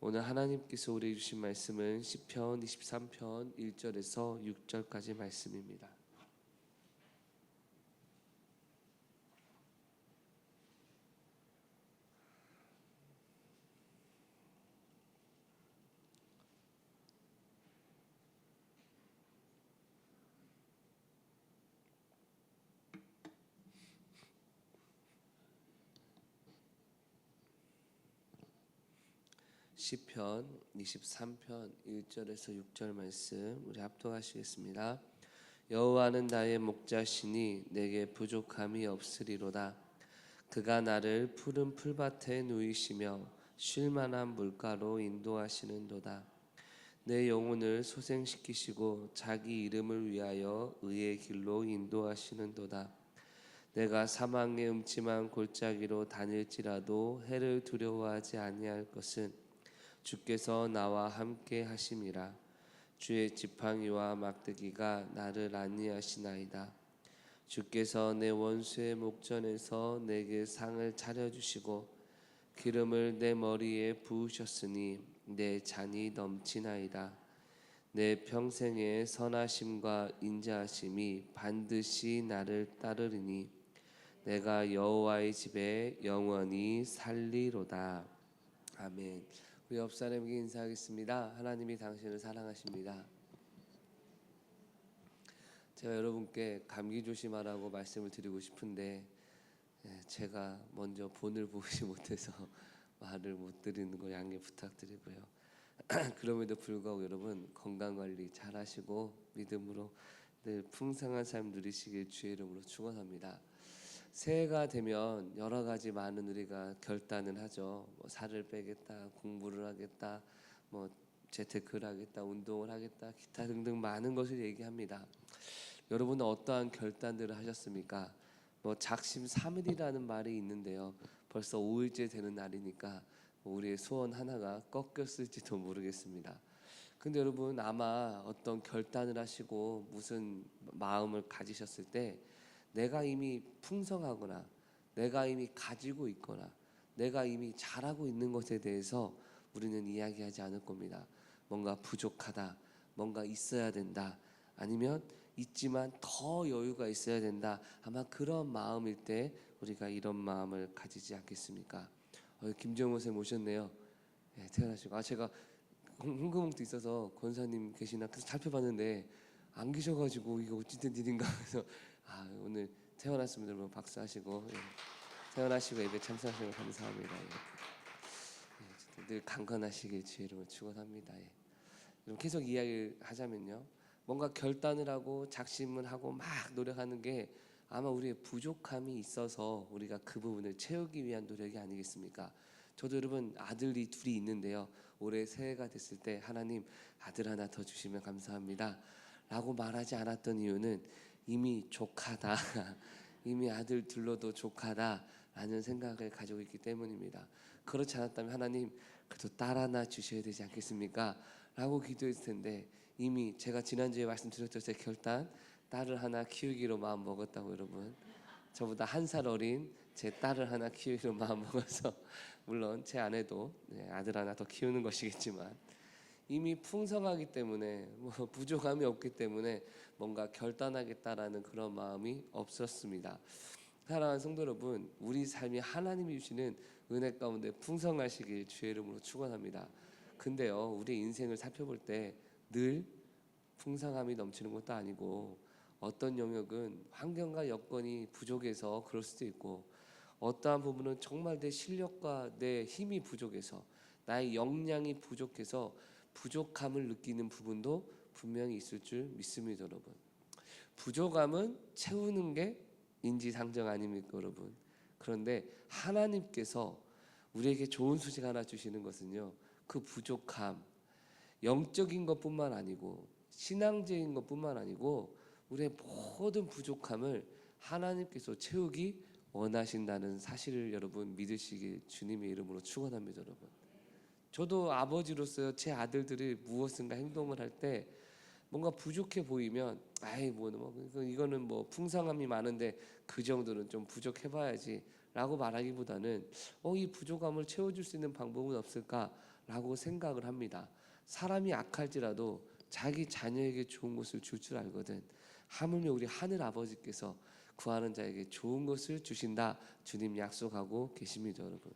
오늘 하나님께서 우리에게 주신 말씀은 시편 23편 1절에서 6절까지 말씀입니다. 시편 23편 1절에서 6절 말씀 우리 합독하시겠습니다. 여호와는 나의 목자시니 내게 부족함이 없으리로다. 그가 나를 푸른 풀밭에 누이시며 쉴 만한 물가로 인도하시는도다. 내 영혼을 소생시키시고 자기 이름을 위하여 의의 길로 인도하시는도다. 내가 사망의 음침한 골짜기로 다닐지라도 해를 두려워하지 아니할 것은 주께서 나와 함께 하심이라. 주의 지팡이와 막대기가 나를 안위하시나이다. 주께서 내 원수의 목전에서 내게 상을 차려주시고 기름을 내 머리에 부으셨으니 내 잔이 넘치나이다. 내 평생의 선하심과 인자하심이 반드시 나를 따르리니 내가 여호와의 집에 영원히 살리로다. 아멘. 우리 옆 사람에게 인사하겠습니다. 하나님이 당신을 사랑하십니다. 제가 여러분께 감기 조심하라고 말씀을 드리고 싶은데 제가 먼저 본을 보지 못해서 말을 못 드리는 거 양해 부탁드리고요. 그럼에도 불구하고 여러분 건강관리 잘 하시고 믿음으로 늘 풍성한 삶 누리시길 주의 이름으로 축원합니다. 새해가 되면 여러 가지 많은 우리가 결단을 하죠. 뭐 살을 빼겠다, 공부를 하겠다, 뭐 재테크를 하겠다, 운동을 하겠다, 기타 등등 많은 것을 얘기합니다. 여러분은 어떠한 결단들을 하셨습니까? 뭐 작심삼일이라는 말이 있는데요. 벌써 5일째 되는 날이니까 우리의 소원 하나가 꺾였을지도 모르겠습니다. 근데 여러분 아마 어떤 결단을 하시고 무슨 마음을 가지셨을 때 내가 이미 풍성하거나 내가 이미 가지고 있거나 내가 이미 잘하고 있는 것에 대해서 우리는 이야기하지 않을 겁니다. 뭔가 부족하다, 뭔가 있어야 된다, 아니면 있지만 더 여유가 있어야 된다. 아마 그런 마음일 때 우리가 이런 마음을 가지지 않겠습니까? 김정호 쌤 오셨네요. 네, 태어나시고 제가 흥금홍도 있어서 권사님 계시나 그래서 살펴봤는데 안 계셔가지고 이거 어찌된 일인가 해서 오늘 태어났습니다. 여러분 박수하시고 태어나시고 예배 참석하셔서 감사합니다. 늘 강건하시길 주의 이름으로 축원합니다. 계속 이야기를 하자면요, 뭔가 결단을 하고 작심을 하고 막 노력하는 게 아마 우리의 부족함이 있어서 우리가 그 부분을 채우기 위한 노력이 아니겠습니까? 저도 여러분 아들이 둘이 있는데요, 올해 새해가 됐을 때 하나님 아들 하나 더 주시면 감사합니다 라고 말하지 않았던 이유는 이미 족하다 이미 아들 둘러도 족하다 라는 생각을 가지고 있기 때문입니다. 그렇지 않았다면 하나님 그래도 딸 하나 주셔야 되지 않겠습니까? 라고 기도했을 텐데 이미 제가 지난주에 말씀드렸죠. 제 결단 딸을 하나 키우기로 마음 먹었다고. 여러분 저보다 1살 어린 제 딸을 하나 키우기로 마음 먹어서 물론 제 아내도 아들 하나 더 키우는 것이겠지만 이미 풍성하기 때문에 뭐 부족함이 없기 때문에 뭔가 결단하겠다라는 그런 마음이 없었습니다. 사랑하는 성도 여러분, 우리 삶이 하나님이 주시는 은혜 가운데 풍성하시길 주의 이름으로 축원합니다. 근데요, 우리 인생을 살펴볼 때 늘 풍성함이 넘치는 것도 아니고 어떤 영역은 환경과 여건이 부족해서 그럴 수도 있고 어떠한 부분은 정말 내 실력과 내 힘이 부족해서 나의 역량이 부족해서 부족함을 느끼는 부분도 분명히 있을 줄 믿습니다. 여러분 부족함은 채우는 게 인지상정 아닙니까 여러분? 그런데 하나님께서 우리에게 좋은 소식 하나 주시는 것은요, 그 부족함 영적인 것뿐만 아니고 신앙적인 것뿐만 아니고 우리의 모든 부족함을 하나님께서 채우기 원하신다는 사실을 여러분 믿으시길 주님의 이름으로 축원합니다. 여러분 저도 아버지로서 제 아들들이 무엇인가 행동을 할 때 뭔가 부족해 보이면 이거는 뭐 풍성함이 많은데 그 정도는 좀 부족해봐야지 라고 말하기보다는 이 부족함을 채워줄 수 있는 방법은 없을까 라고 생각을 합니다. 사람이 악할지라도 자기 자녀에게 좋은 것을 줄 줄 알거든. 하물며 우리 하늘 아버지께서 구하는 자에게 좋은 것을 주신다. 주님 약속하고 계십니다, 여러분.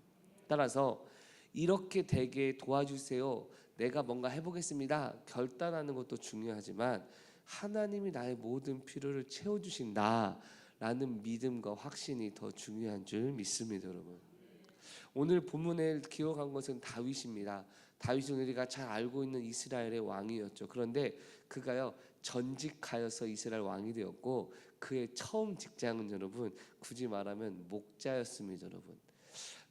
따라서 이렇게 되게 도와주세요. 내가 뭔가 해보겠습니다. 결단하는 것도 중요하지만 하나님이 나의 모든 필요를 채워주신다라는 믿음과 확신이 더 중요한 줄 믿습니다, 여러분. 오늘 본문에 기록한 것은 다윗입니다. 다윗은 우리가 잘 알고 있는 이스라엘의 왕이었죠. 그런데 그가요 전직하여서 이스라엘 왕이 되었고 그의 처음 직장은 여러분 굳이 말하면 목자였습니다, 여러분.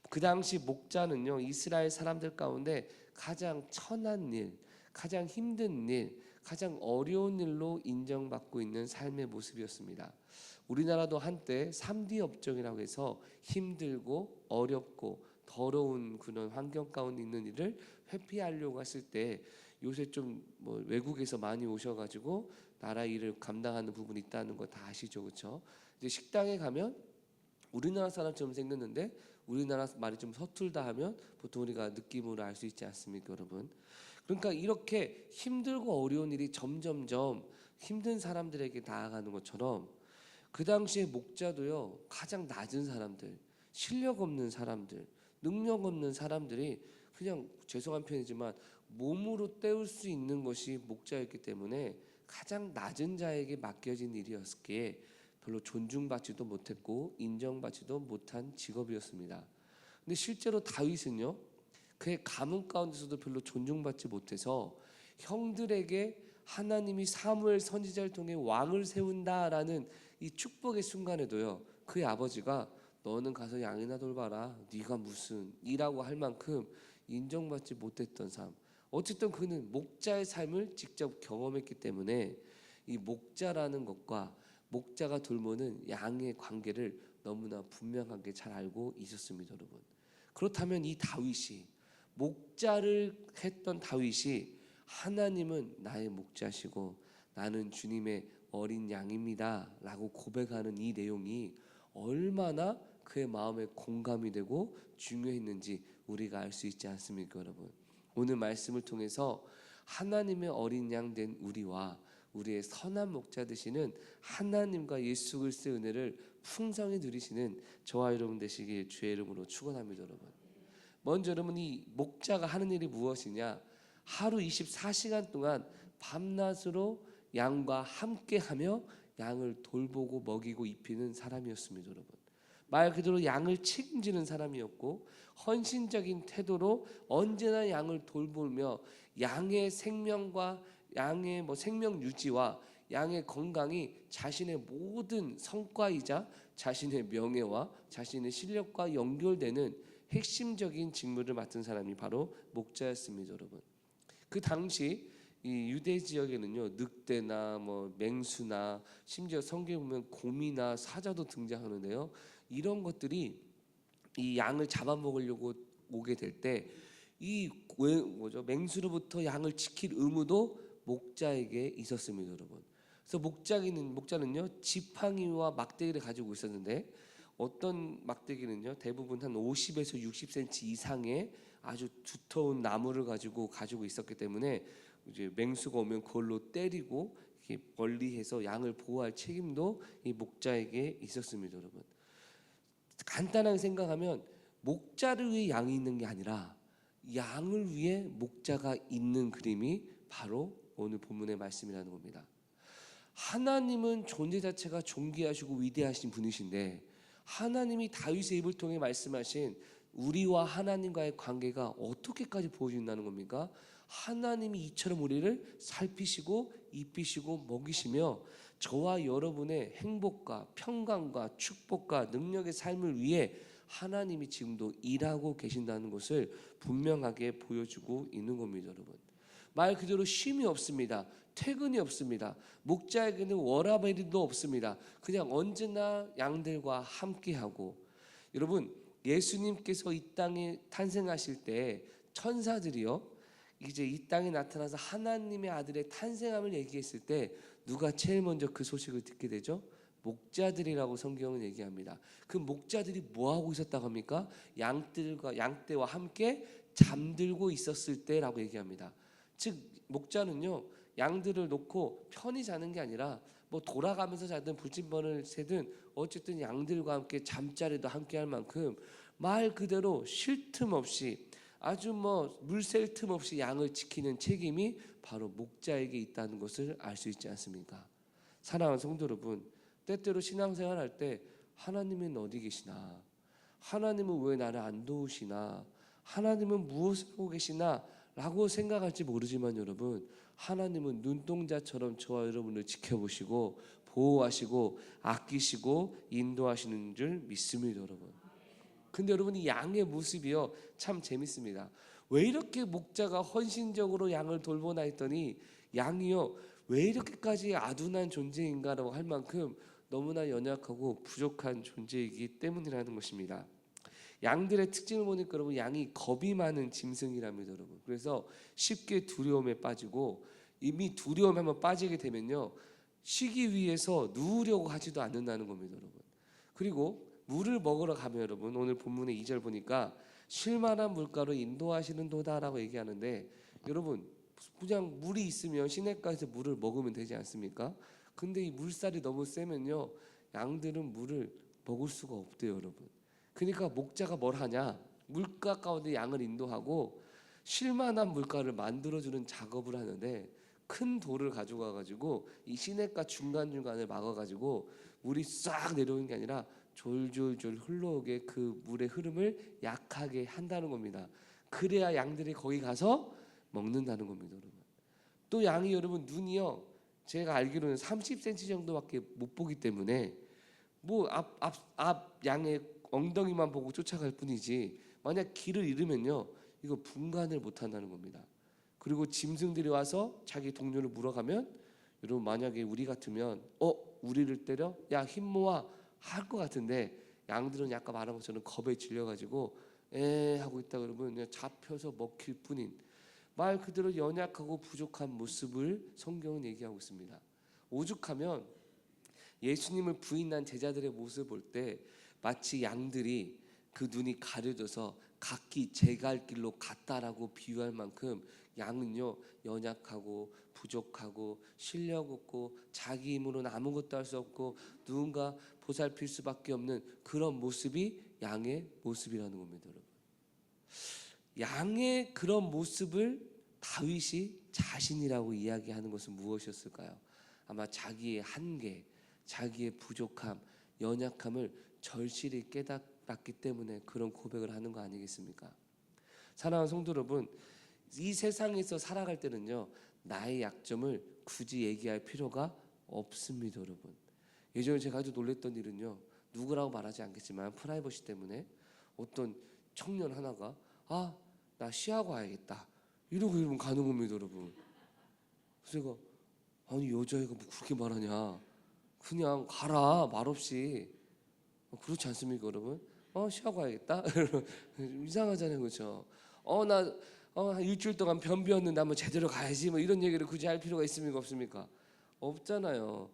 그 당시 목자는요 이스라엘 사람들 가운데 가장 천한 일, 가장 힘든 일, 가장 어려운 일로 인정받고 있는 삶의 모습이었습니다. 우리나라도 한때 3D 업종이라고 해서 힘들고 어렵고 더러운 그런 환경 가운데 있는 일을 회피하려고 했을 때 요새 좀 뭐 외국에서 많이 오셔가지고 나라 일을 감당하는 부분이 있다는 거 다 아시죠, 그렇죠? 이제 식당에 가면 우리나라 사람처럼 생겼는데 우리나라 말이 좀 서툴다 하면 보통 우리가 느낌으로 알 수 있지 않습니까, 여러분? 그러니까 이렇게 힘들고 어려운 일이 점점점 힘든 사람들에게 나아가는 것처럼 그 당시에 목자도요 가장 낮은 사람들, 실력 없는 사람들, 능력 없는 사람들이 그냥 죄송한 표현이지만 몸으로 때울 수 있는 것이 목자였기 때문에 가장 낮은 자에게 맡겨진 일이었기에 별로 존중받지도 못했고 인정받지도 못한 직업이었습니다. 근데 실제로 다윗은요 그의 가문 가운데서도 별로 존중받지 못해서 형들에게 하나님이 사무엘 선지자를 통해 왕을 세운다라는 이 축복의 순간에도요 그의 아버지가 너는 가서 양이나 돌봐라, 네가 무슨 이라고 할 만큼 인정받지 못했던 삶. 어쨌든 그는 목자의 삶을 직접 경험했기 때문에 이 목자라는 것과 목자가 돌보는 양의 관계를 너무나 분명하게 잘 알고 있었습니다, 여러분. 그렇다면 이 다윗이 목자를 했던 다윗이 하나님은 나의 목자시고 나는 주님의 어린 양입니다 라고 고백하는 이 내용이 얼마나 그의 마음에 공감이 되고 중요했는지 우리가 알 수 있지 않습니까, 여러분? 오늘 말씀을 통해서 하나님의 어린 양 된 우리와 우리의 선한 목자 되시는 하나님과 예수 그리스도의 은혜를 풍성히 누리시는 저와 여러분 되시길 주의 이름으로 축원합니다, 여러분. 먼저 여러분 이 목자가 하는 일이 무엇이냐? 하루 24시간 동안 밤낮으로 양과 함께하며 양을 돌보고 먹이고 입히는 사람이었습니다, 여러분. 말 그대로 양을 책임지는 사람이었고 헌신적인 태도로 언제나 양을 돌보며 양의 생명과 양의 생명 유지와 양의 건강이 자신의 모든 성과이자 자신의 명예와 자신의 실력과 연결되는 핵심적인 직무를 맡은 사람이 바로 목자였습니다, 여러분. 그 당시 이 유대 지역에는요 늑대나 맹수나 심지어 성경에 보면 곰이나 사자도 등장하는데요. 이런 것들이 이 양을 잡아먹으려고 오게 될 때 이 맹수로부터 양을 지킬 의무도 목자에게 있었습니다, 여러분. 그래서 목자는요 지팡이와 막대기를 가지고 있었는데 어떤 막대기는요 대부분 한 50에서 60cm 이상의 아주 두터운 나무를 가지고 있었기 때문에 이제 맹수가 오면 그걸로 때리고 이렇게 멀리해서 양을 보호할 책임도 이 목자에게 있었습니다, 여러분. 간단하게 생각하면 목자를 위해 양이 있는 게 아니라 양을 위해 목자가 있는 그림이 바로 오늘 본문의 말씀이라는 겁니다. 하나님은 존재 자체가 존귀하시고 위대하신 분이신데 하나님이 다윗의 입을 통해 말씀하신 우리와 하나님과의 관계가 어떻게까지 보여진다는 겁니까? 하나님이 이처럼 우리를 살피시고 입히시고 먹이시며 저와 여러분의 행복과 평강과 축복과 능력의 삶을 위해 하나님이 지금도 일하고 계신다는 것을 분명하게 보여주고 있는 겁니다, 여러분. 말 그대로 쉼이 없습니다. 퇴근이 없습니다. 목자에게는 워라밸도 없습니다. 그냥 언제나 양들과 함께하고. 여러분, 예수님께서 이 땅에 탄생하실 때 천사들이요 이제 이 땅에 나타나서 하나님의 아들의 탄생함을 얘기했을 때 누가 제일 먼저 그 소식을 듣게 되죠? 목자들이라고 성경은 얘기합니다. 그 목자들이 뭐 하고 있었다고 합니까? 양떼와 함께 잠들고 있었을 때라고 얘기합니다. 즉 목자는요, 양들을 놓고 편히 자는 게 아니라 뭐 돌아가면서 자든 불침번을 새든 어쨌든 양들과 함께 잠자리도 함께 할 만큼 말 그대로 쉴 틈 없이 아주 뭐 물샐 틈 없이 양을 지키는 책임이 바로 목자에게 있다는 것을 알 수 있지 않습니까? 사랑하는 성도 여러분, 때때로 신앙생활 할 때 하나님은 어디 계시나? 하나님은 왜 나를 안 도우시나? 하나님은 무엇을 하고 계시나? 라고 생각할지 모르지만 여러분, 하나님은 눈동자처럼 저와 여러분을 지켜보시고 보호하시고 아끼시고 인도하시는 줄 믿습니다, 여러분. 근데 여러분, 이 양의 모습이요 참 재밌습니다. 왜 이렇게 목자가 헌신적으로 양을 돌보나 했더니 양이요 왜 이렇게까지 아둔한 존재인가라고 할 만큼 너무나 연약하고 부족한 존재이기 때문이라는 것입니다. 양들의 특징을 보니까 여러분, 양이 겁이 많은 짐승이랍니다, 여러분. 그래서 쉽게 두려움에 빠지고, 이미 두려움에 한번 빠지게 되면요 쉬기 위해서 누우려고 하지도 않는다는 겁니다, 여러분. 그리고 물을 먹으러 가면 여러분, 오늘 본문의 2절 보니까 쉴만한 물가로 인도하시는 도다라고 얘기하는데, 여러분 그냥 물이 있으면 시냇가에서 물을 먹으면 되지 않습니까? 근데 이 물살이 너무 세면요 양들은 물을 먹을 수가 없대요, 여러분. 그러니까 목자가 뭘 하냐, 물가 가운데 양을 인도하고 쉴만한 물가를 만들어주는 작업을 하는데, 큰 돌을 가져가 가지고 이 시냇가 중간중간을 막아 가지고 물이 싹 내려오는 게 아니라 졸졸졸 흘러오게 그 물의 흐름을 약하게 한다는 겁니다. 그래야 양들이 거기 가서 먹는다는 겁니다, 여러분. 또 양이 여러분 눈이요 제가 알기로는 30cm 정도밖에 못 보기 때문에 뭐 앞 양의 엉덩이만 보고 쫓아갈 뿐이지, 만약 길을 잃으면요 이거 분간을 못 한다는 겁니다. 그리고 짐승들이 와서 자기 동료를 물어가면, 여러분 만약에 우리 같으면 우리를 때려? 야 힘 모아 할 것 같은데, 양들은 약간 말한 것처럼 겁에 질려가지고 에 하고 있다 그러면 그냥 잡혀서 먹힐 뿐인, 말 그대로 연약하고 부족한 모습을 성경은 얘기하고 있습니다. 오죽하면 예수님을 부인한 제자들의 모습을 볼 때 마치 양들이 그 눈이 가려져서 각기 제 갈 길로 갔다라고 비유할 만큼 양은요 연약하고 부족하고 실력 없고 자기 힘으로는 아무것도 할 수 없고 누군가 보살필 수밖에 없는 그런 모습이 양의 모습이라는 겁니다, 여러분. 양의 그런 모습을 다윗이 자신이라고 이야기하는 것은 무엇이었을까요? 아마 자기의 한계, 자기의 부족함, 연약함을 절실히 깨달았기 때문에 그런 고백을 하는 거 아니겠습니까? 사랑하는 성도 여러분, 이 세상에서 살아갈 때는요 나의 약점을 굳이 얘기할 필요가 없습니다, 여러분. 예전에 제가 아주 놀랬던 일은요, 누구라고 말하지 않겠지만 프라이버시 때문에 어떤 청년 하나가 나 시하고 와야겠다 이러고 이러면 가는 겁니다, 여러분. 그래서 제가 아니 여자애가 뭐 그렇게 말하냐, 그냥 가라 말없이. 그렇지 않습니까, 여러분? 시하고 와야겠다 이상하잖아요, 그렇죠? 한 일주일 동안 변비였는데 한번 제대로 가야지 뭐 이런 얘기를 굳이 할 필요가 있습니까, 없습니까? 없잖아요.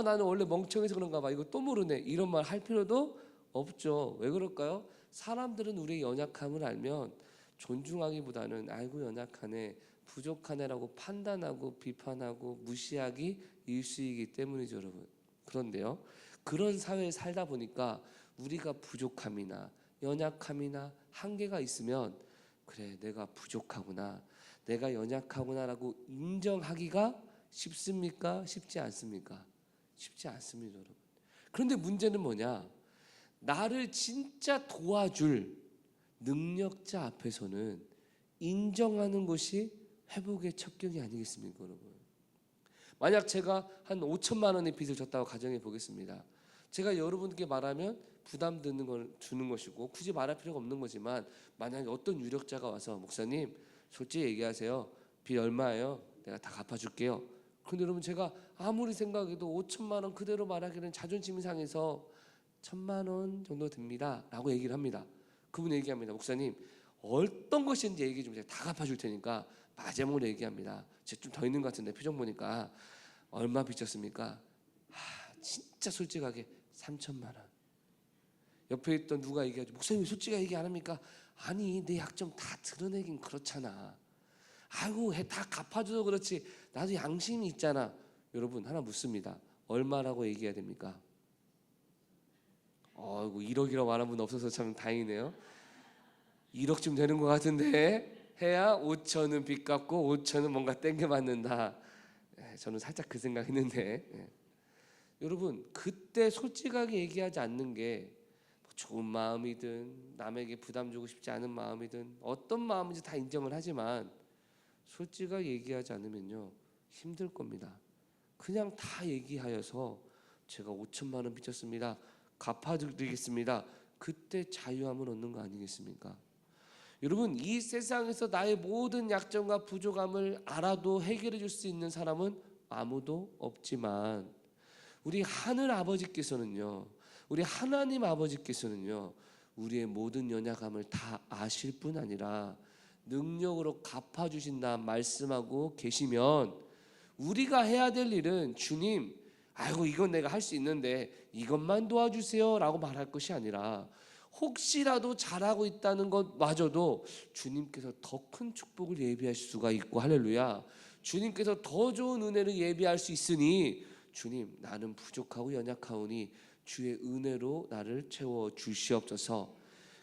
나는 원래 멍청해서 그런가 봐, 이거 또 모르네, 이런 말 할 필요도 없죠. 왜 그럴까요? 사람들은 우리의 연약함을 알면 존중하기보다는 아이고 연약하네, 부족하네라고 판단하고 비판하고 무시하기 일쑤이기 때문이죠, 여러분. 그런데요, 그런 사회에 살다 보니까 우리가 부족함이나 연약함이나 한계가 있으면, 그래 내가 부족하구나, 내가 연약하구나라고 인정하기가 쉽습니까? 쉽지 않습니까? 쉽지 않습니다, 여러분. 그런데 문제는 뭐냐, 나를 진짜 도와줄 능력자 앞에서는 인정하는 것이 회복의 첩경이 아니겠습니까, 여러분? 만약 제가 한 5천만 원의 빚을 졌다고 가정해 보겠습니다. 제가 여러분께 말하면 부담 드는 걸 주는 것이고 굳이 말할 필요가 없는 거지만, 만약에 어떤 유력자가 와서 목사님 솔직히 얘기하세요, 빚 얼마예요? 내가 다 갚아줄게요. 그런데 여러분 제가 아무리 생각해도 5천만 원 그대로 말하기는 자존심이 상해서 1,000만 원 정도 됩니다 라고 얘기를 합니다. 그분이 얘기합니다. 목사님 어떤 것인지 얘기해 주면 제가 다 갚아줄 테니까, 마지막으로 얘기합니다. 제가 좀 더 있는 것 같은데 표정 보니까 얼마 빚졌습니까? 진짜 솔직하게 3,000만 원. 옆에 있던 누가 얘기하죠. 목사님 솔직하게 얘기 안 합니까? 아니 내 약점 다 드러내긴 그렇잖아. 아이고 다 갚아줘도 그렇지 나도 양심이 있잖아. 여러분 하나 묻습니다. 얼마라고 얘기해야 됩니까? 어이구 1억이라고 말한 분 없어서 참 다행이네요. 1억쯤 되는 것 같은데 해야 5천은 빚 갚고 5천은 뭔가 땡겨 맞는다. 저는 살짝 그 생각했는데 여러분 그때 솔직하게 얘기하지 않는 게 좋은 마음이든 남에게 부담 주고 싶지 않은 마음이든 어떤 마음인지 다 인정을 하지만 솔직하게 얘기하지 않으면요 힘들 겁니다. 그냥 다 얘기하여서 제가 5천만 원 빚졌습니다. 갚아드리겠습니다. 그때 자유함을 얻는 거 아니겠습니까? 여러분 이 세상에서 나의 모든 약점과 부족함을 알아도 해결해 줄 수 있는 사람은 아무도 없지만 우리 하늘 아버지께서는요, 우리 하나님 아버지께서는요 우리의 모든 연약함을 다 아실 뿐 아니라 능력으로 갚아주신다 말씀하고 계시면 우리가 해야 될 일은 주님 아이고 이건 내가 할 수 있는데 이것만 도와주세요 라고 말할 것이 아니라 혹시라도 잘하고 있다는 것마저도 주님께서 더 큰 축복을 예비하실 수가 있고 할렐루야 주님께서 더 좋은 은혜를 예비할 수 있으니 주님 나는 부족하고 연약하오니 주의 은혜로 나를 채워 주시옵소서.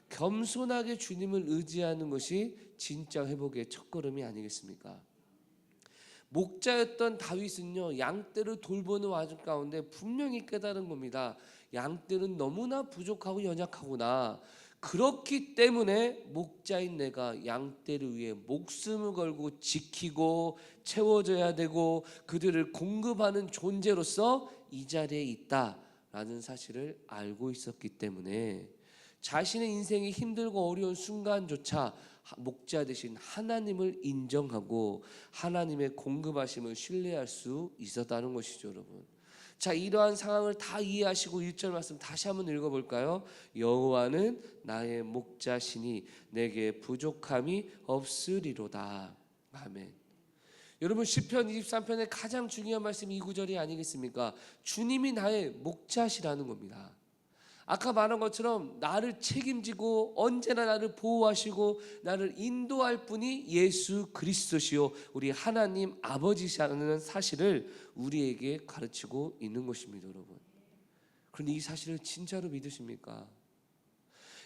겸손하게 주님을 의지하는 것이 진짜 회복의 첫걸음이 아니겠습니까? 목자였던 다윗은요 양떼를 돌보는 와중 가운데 분명히 깨달은 겁니다. 양떼는 너무나 부족하고 연약하구나. 그렇기 때문에 목자인 내가 양떼를 위해 목숨을 걸고 지키고 채워줘야 되고 그들을 공급하는 존재로서 이 자리에 있다라는 사실을 알고 있었기 때문에 자신의 인생이 힘들고 어려운 순간조차 목자 되신 하나님을 인정하고 하나님의 공급하심을 신뢰할 수 있었다는 것이죠, 여러분. 자, 이러한 상황을 다 이해하시고 1절 말씀 다시 한번 읽어볼까요? 여호와는 나의 목자시니 내게 부족함이 없으리로다. 아멘. 여러분 시편 23편의 가장 중요한 말씀이 이 구절이 아니겠습니까? 주님이 나의 목자시라는 겁니다. 아까 말한 것처럼 나를 책임지고 언제나 나를 보호하시고 나를 인도할 분이 예수 그리스도시요 우리 하나님 아버지시라는 사실을 우리에게 가르치고 있는 것입니다, 여러분. 그런데 이 사실을 진짜로 믿으십니까?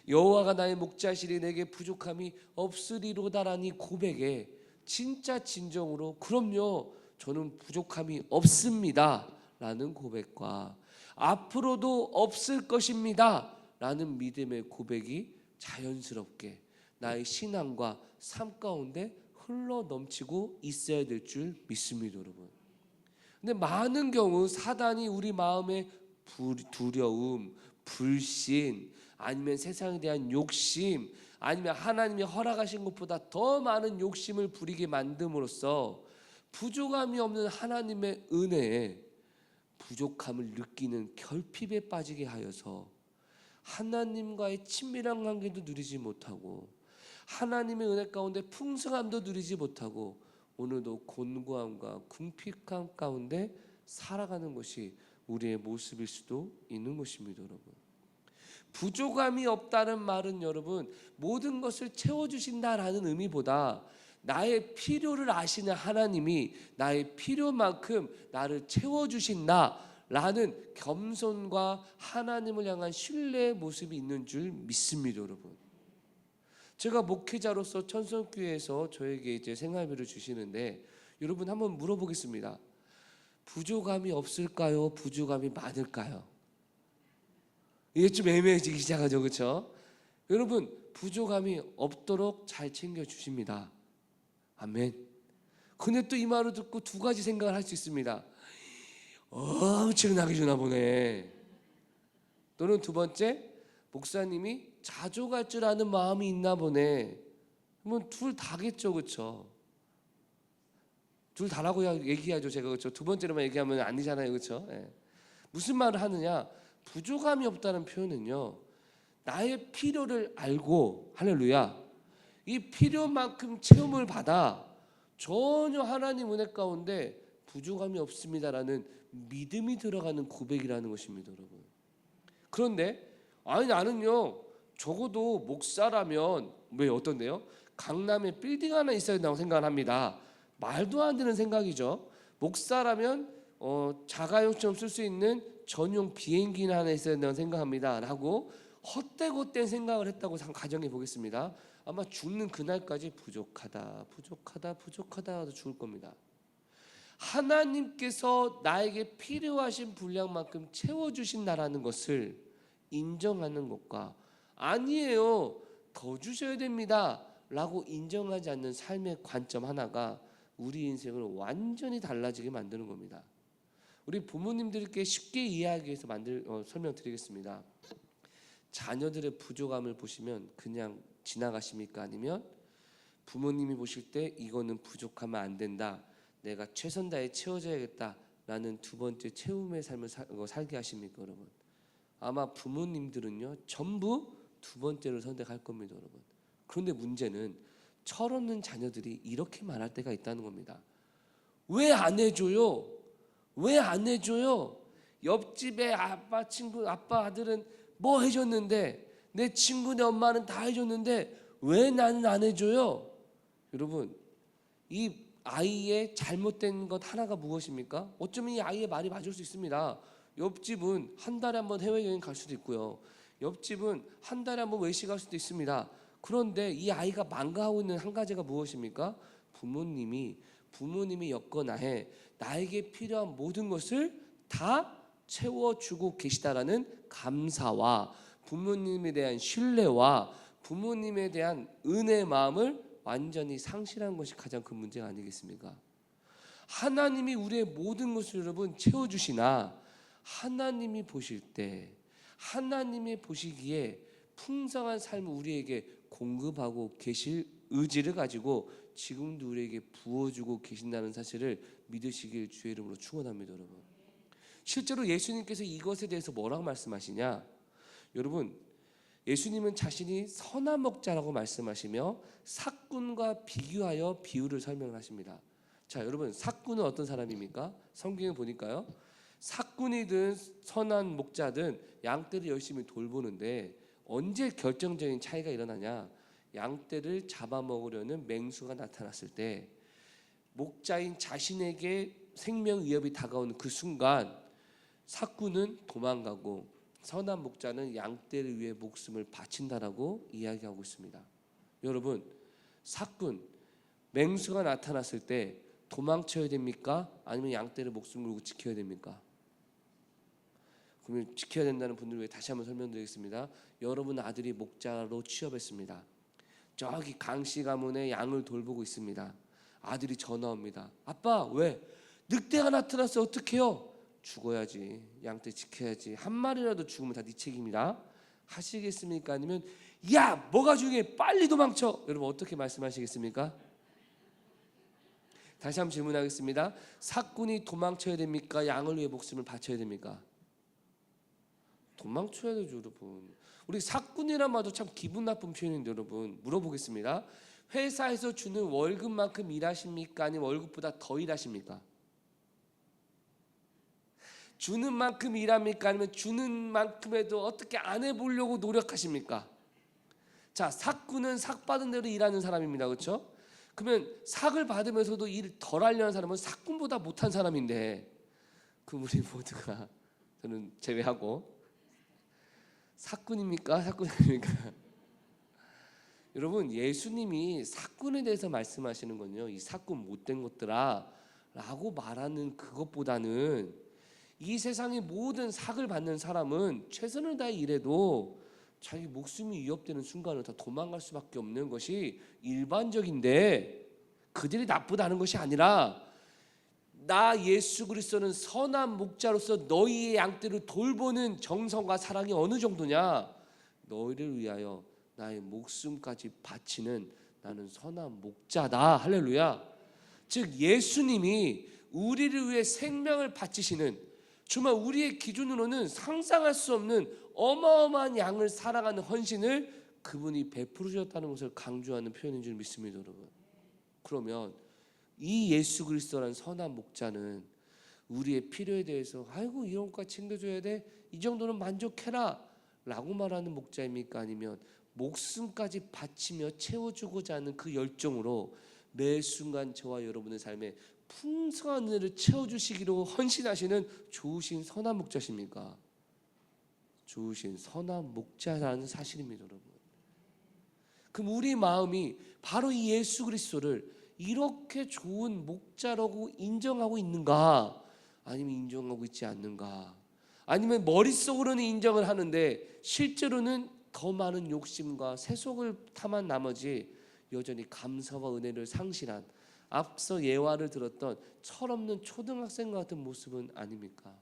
여호와가 나의 목자시니 내게 부족함이 없으리로다라는 고백에 진짜 진정으로 그럼요 저는 부족함이 없습니다 라는 고백과 앞으로도 없을 것입니다 라는 믿음의 고백이 자연스럽게 나의 신앙과 삶 가운데 흘러 넘치고 있어야 될 줄 믿습니다, 여러분. 근데 많은 경우 사단이 우리 마음에 두려움, 불신, 아니면 세상에 대한 욕심, 아니면 하나님이 허락하신 것보다 더 많은 욕심을 부리게 만듦으로써 부족함이 없는 하나님의 은혜에 부족함을 느끼는 결핍에 빠지게 하여서 하나님과의 친밀한 관계도 누리지 못하고 하나님의 은혜 가운데 풍성함도 누리지 못하고 오늘도 곤고함과 궁핍함 가운데 살아가는 것이 우리의 모습일 수도 있는 것입니다, 여러분. 부족함이 없다는 말은 여러분 모든 것을 채워주신다라는 의미보다 나의 필요를 아시는 하나님이 나의 필요만큼 나를 채워주신다라는 겸손과 하나님을 향한 신뢰의 모습이 있는 줄 믿습니다, 여러분. 제가 목회자로서 천성교회에서 저에게 이제 생활비를 주시는데 여러분 한번 물어보겠습니다. 부족함이 없을까요? 부족함이 많을까요? 이게 좀 애매해지기 시작하죠, 그렇죠? 여러분 부족함이 없도록 잘 챙겨주십니다. 아멘. 근데 또 이 말을 듣고 두 가지 생각을 할 수 있습니다. 엄청나게 주나 보네. 또는 두 번째, 목사님이 자족할 줄 아는 마음이 있나 보네. 그러면 둘 다겠죠, 그렇죠? 둘 다라고 얘기하죠, 제가. 그렇죠? 두 번째로만 얘기하면 아니잖아요, 그렇죠? 예. 무슨 말을 하느냐? 부족함이 없다는 표현은요 나의 필요를 알고 할렐루야 이 필요만큼 체험을 받아 전혀 하나님 은혜 가운데 부족함이 없습니다라는 믿음이 들어가는 고백이라는 것입니다, 여러분. 그런데 아니 나는요 적어도 목사라면 왜 어떤데요? 강남에 빌딩 하나 있어야 된다고 생각을 합니다. 말도 안 되는 생각이죠. 목사라면 자가용처럼 쓸 수 있는 전용 비행기나 하나 있어야 된다고 생각합니다 라고 헛되고 생각을 했다고 가정해 보겠습니다. 아마 죽는 그날까지 부족하다 하다 죽을 겁니다. 하나님께서 나에게 필요하신 분량만큼 채워주신다라는 것을 인정하는 것과 아니에요 더 주셔야 됩니다 라고 인정하지 않는 삶의 관점 하나가 우리 인생을 완전히 달라지게 만드는 겁니다. 우리 부모님들께 쉽게 이해하기 위해서 설명드리겠습니다. 자녀들의 부족함을 보시면 그냥 지나가십니까? 아니면 부모님이 보실 때 이거는 부족하면 안 된다, 내가 최선 다해 채워줘야겠다라는 두 번째 채움의 삶을 살게 하십니까? 여러분, 아마 부모님들은요 전부 두 번째를 선택할 겁니다. 여러분, 그런데 문제는 철없는 자녀들이 이렇게 말할 때가 있다는 겁니다. 왜 안 해줘요? 왜 안 해줘요? 옆집에 아빠 아들은 뭐 해줬는데, 내 친구네 엄마는 다 해줬는데 왜 나는 안 해줘요? 여러분, 이 아이의 잘못된 것 하나가 무엇입니까? 어쩌면 이 아이의 말이 맞을 수 있습니다. 옆집은 한 달에 한 번 해외여행 갈 수도 있고요. 옆집은 한 달에 한 번 외식할 수도 있습니다. 그런데 이 아이가 망가하고 있는 한 가지가 무엇입니까? 부모님이 엮어나해 나에게 필요한 모든 것을 다 채워주고 계시다라는 감사와 부모님에 대한 신뢰와 부모님에 대한 은혜의 마음을 완전히 상실한 것이 가장 큰 문제가 아니겠습니까? 하나님이 우리의 모든 것을 여러분 채워주시나 하나님이 보실 때 하나님이 보시기에 풍성한 삶을 우리에게 공급하고 계실 의지를 가지고 지금도 우리에게 부어주고 계신다는 사실을 믿으시길 주의 이름으로 축원합니다. 여러분, 실제로 예수님께서 이것에 대해서 뭐라고 말씀하시냐? 여러분, 예수님은 자신이 선한 목자라고 말씀하시며 삭군과 비교하여 비유를 설명을 하십니다. 자, 여러분, 삭군은 어떤 사람입니까? 성경에 보니까요, 삭군이든 선한 목자든 양떼를 열심히 돌보는데 언제 결정적인 차이가 일어나냐? 양떼를 잡아먹으려는 맹수가 나타났을 때 목자인 자신에게 생명 위협이 다가오는 그 순간 삭군은 도망가고 선한 목자는 양떼를 위해 목숨을 바친다라고 이야기하고 있습니다. 여러분, 삭군, 맹수가 나타났을 때 도망쳐야 됩니까? 아니면 양떼를 목숨 걸고 지켜야 됩니까? 그러면 지켜야 된다는 분들 위해 다시 한번 설명드리겠습니다. 여러분 아들이 목자로 취업했습니다. 저기 강씨 가문에 양을 돌보고 있습니다. 아들이 전화 옵니다. 아빠, 왜? 늑대가 나타났어. 어떡해요? 죽어야지. 양떼 지켜야지. 한 마리라도 죽으면 다 네 책임이다. 하시겠습니까? 아니면 야, 뭐가 중요해? 빨리 도망쳐. 여러분 어떻게 말씀하시겠습니까? 다시 한번 질문하겠습니다. 삭군이 도망쳐야 됩니까? 양을 위해 목숨을 바쳐야 됩니까? 도망쳐야 되죠. 여러분, 우리 삭군이란 말도 참 기분 나쁜 표현인데 여러분, 물어보겠습니다. 회사에서 주는 월급만큼 일하십니까? 아니면 월급보다 더 일하십니까? 주는 만큼 일합니까? 아니면 주는 만큼에도 어떻게 안 해보려고 노력하십니까? 자, 삭군은 삭 받은 대로 일하는 사람입니다. 그렇죠? 그러면 삭을 받으면서도 일 덜 하려는 사람은 삭군보다 못한 사람인데, 그럼 우리 모두가, 저는 제외하고, 삭군입니까? 삭군입니까? 여러분, 예수님이 삭군에 대해서 말씀하시는 건요, 이 삭군 못된 것들아 라고 말하는 그것보다는 이 세상의 모든 삭을 받는 사람은 최선을 다해 일해도 자기 목숨이 위협되는 순간을 다 도망갈 수밖에 없는 것이 일반적인데, 그들이 나쁘다는 것이 아니라 나 예수 그리스도는 선한 목자로서 너희의 양떼를 돌보는 정성과 사랑이 어느 정도냐? 너희를 위하여 나의 목숨까지 바치는 나는 선한 목자다. 할렐루야. 즉 예수님이 우리를 위해 생명을 바치시는, 정말 우리의 기준으로는 상상할 수 없는 어마어마한 양을 사랑하는 헌신을 그분이 베풀으셨다는 것을 강조하는 표현인 줄 믿습니다. 여러분, 그러면 이 예수 그리스도라는 선한 목자는 우리의 필요에 대해서 아이고 이런 것까지 챙겨줘야 돼, 이 정도는 만족해라 라고 말하는 목자입니까? 아니면 목숨까지 바치며 채워주고자 하는 그 열정으로 매 순간 저와 여러분의 삶에 풍성한 은혜를 채워주시기로 헌신하시는 좋으신 선한 목자십니까? 좋으신 선한 목자라는 사실입니다, 여러분. 그럼 우리 마음이 바로 이 예수 그리스도를 이렇게 좋은 목자라고 인정하고 있는가? 아니면 인정하고 있지 않는가? 아니면 머릿속으로는 인정을 하는데 실제로는 더 많은 욕심과 세속을 탐한 나머지 여전히 감사와 은혜를 상실한, 앞서 예화를 들었던 철없는 초등학생 같은 모습은 아닙니까?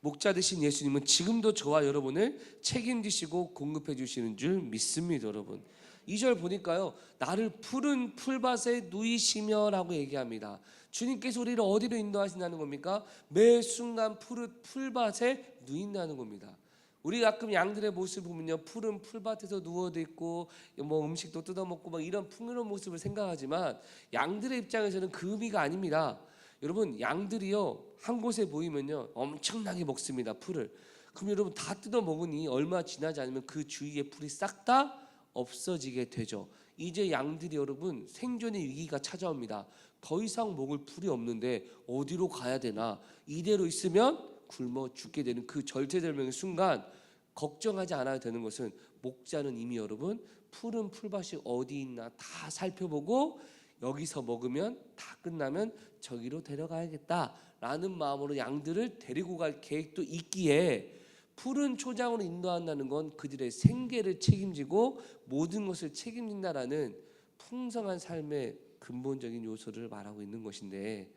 목자 되신 예수님은 지금도 저와 여러분을 책임지시고 공급해 주시는 줄 믿습니다, 여러분. 2절 보니까요, 나를 푸른 풀밭에 누이시며 라고 얘기합니다. 주님께서 우리를 어디로 인도하신다는 겁니까? 매 순간 푸른 풀밭에 누인다는 겁니다. 우리 가끔 양들의 모습을 보면요, 푸른 풀밭에서 누워도 있고 뭐 음식도 뜯어먹고 막 이런 풍요로운 모습을 생각하지만 양들의 입장에서는 그 의미가 아닙니다. 여러분, 양들이요 한 곳에 모이면요 엄청나게 먹습니다, 풀을. 그럼 여러분 다 뜯어 먹으니 얼마 지나지 않으면 그 주위의 풀이 싹 다 없어지게 되죠. 이제 양들이 여러분 생존의 위기가 찾아옵니다. 더 이상 먹을 풀이 없는데 어디로 가야 되나, 이대로 있으면 굶어 죽게 되는 그 절체절명의 순간, 걱정하지 않아야 되는 것은 목자는 이미 여러분 푸른 풀밭이 어디 있나 다 살펴보고 여기서 먹으면 다 끝나면 저기로 데려가야겠다라는 마음으로 양들을 데리고 갈 계획도 있기에 푸른 초장으로 인도한다는 건 그들의 생계를 책임지고 모든 것을 책임진다라는 풍성한 삶의 근본적인 요소를 말하고 있는 것인데,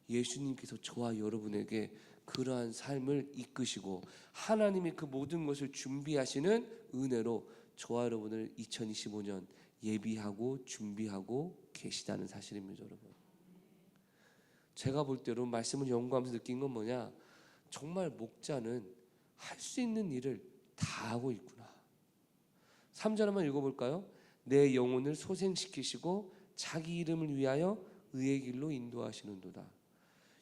예수님께서 저와 여러분에게 그러한 삶을 이끄시고 하나님이 그 모든 것을 준비하시는 은혜로 저와 여러분을 2025년 예비하고 준비하고 계시다는 사실입니다, 여러분. 제가 볼 때로 말씀을 연구하면서 느낀 건 뭐냐, 정말 목자는 할 수 있는 일을 다 하고 있구나. 3절 한번 읽어볼까요? 내 영혼을 소생시키시고 자기 이름을 위하여 의의 길로 인도하시는도다.